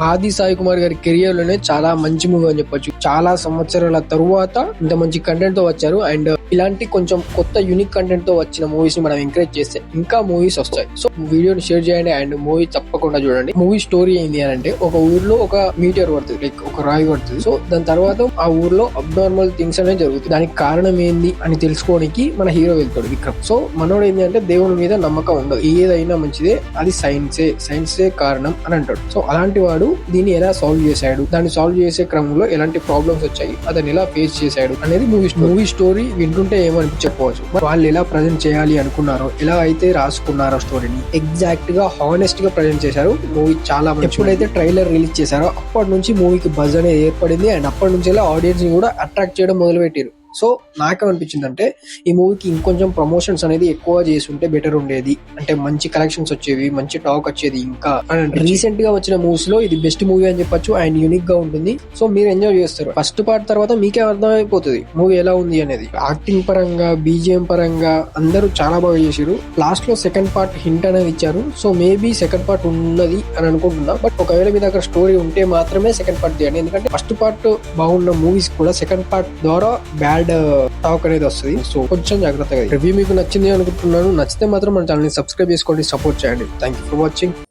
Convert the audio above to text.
ఆది సాయి కుమార్ గారి కెరియర్ లోనే చాలా మంచి మూవీ అని చెప్పొచ్చు. చాలా సంవత్సరాల తరువాత ఇంత మంచి కంటెంట్ తో వచ్చారు. అండ్ ఇలాంటి కొంచెం కొత్త యూనిక్ కంటెంట్ తో వచ్చిన మూవీస్ ని మనం ఎంకరేజ్ చేస్తే ఇంకా మూవీస్ వస్తాయి. సో వీడియోని షేర్ చేయండి అండ్ మూవీ తప్పకుండా చూడండి. మూవీ స్టోరీ ఏంది అని అంటే, ఒక ఊర్లో ఒక మీటర్ పడుతుంది, లైక్ ఒక రాయి పడుతుంది. సో దాని తర్వాత ఆ ఊర్లో అబ్నార్మల్ థింగ్స్ అనేది జరుగుతుంది. దానికి కారణం ఏంది అని తెలుసుకోవడానికి మన హీరో వెళ్తాడు విక్రమ్. సో మనోడు ఏంటి అంటే, దేవుని మీద నమ్మకం ఉండదు, ఏదైనా మంచిదే, అది సైన్సే కారణం అని అంటాడు. సో అలాంటి వాడు దీన్ని ఎలా సాల్వ్ చేశాడు, దాన్ని సాల్వ్ చేసే క్రమంలో ఎలాంటి ప్రాబ్లమ్స్ వచ్చాయి, అతను ఎలా ఫేస్ చేశాడు అనేది మూవీ స్టోరీ వింటుంటే ఏమని చెప్పవచ్చు. వాళ్ళు ఎలా ప్రజెంట్ చేయాలి అనుకున్నారో, ఎలా అయితే రాసుకున్నారో స్టోరీని ఎగ్జాక్ట్ గా హానెస్ట్ గా ప్రజెంట్ చేశారు. మూవీ చాలా మంచి. ఎప్పుడైతే ట్రైలర్ రిలీజ్ చేశారో అప్పటి నుంచి మూవీకి బజ్ అనేది ఏర్పడింది. అండ్ అప్పటి నుంచి ఆడియన్స్ ని కూడా అట్రాక్ట్ చేయడం మొదలు పెట్టారు. సో నాకేమనిపించింది అంటే, ఈ మూవీకి ఇంకొంచెం ప్రమోషన్స్ అనేది ఎక్కువ చేస్తుంటే బెటర్ ఉండేది. అంటే మంచి కలెక్షన్స్ వచ్చేవి, మంచి టాక్ వచ్చేది. ఇంకా రీసెంట్ గా వచ్చిన మూవీస్ లో ఇది బెస్ట్ మూవీ అని చెప్పొచ్చు. అండ్ యూనిక్ గా ఉంటుంది. సో మీరు ఎంజాయ్ చేస్తారు. ఫస్ట్ పార్ట్ తర్వాత మీకే అర్థమైపోతుంది మూవీ ఎలా ఉంది అనేది. యాక్టింగ్ పరంగా, బీజిఎం పరంగా అందరూ చాలా బాగా చేశారు. లాస్ట్ లో సెకండ్ పార్ట్ హింట్ అనేది ఇచ్చారు. సో మేబీ సెకండ్ పార్ట్ ఉన్నది అని అనుకుంటున్నా. బట్ ఒకవేళ మీ దగ్గర స్టోరీ ఉంటే మాత్రమే సెకండ్ పార్ట్ తీయండి. ఎందుకంటే ఫస్ట్ పార్ట్ బాగున్న మూవీస్ కూడా సెకండ్ పార్ట్ ద్వారా బ్యాడ్ టాక్ అనేది వస్తుంది. సో కొంచెం జాగ్రత్తగా. రివ్యూ మీకు నచ్చింది అనుకుంటున్నాను. నచ్చితే మాత్రం మన ఛానల్ ని సబ్స్క్రైబ్ చేసుకోండి, సపోర్ట్ చేయండి. Thank you for watching.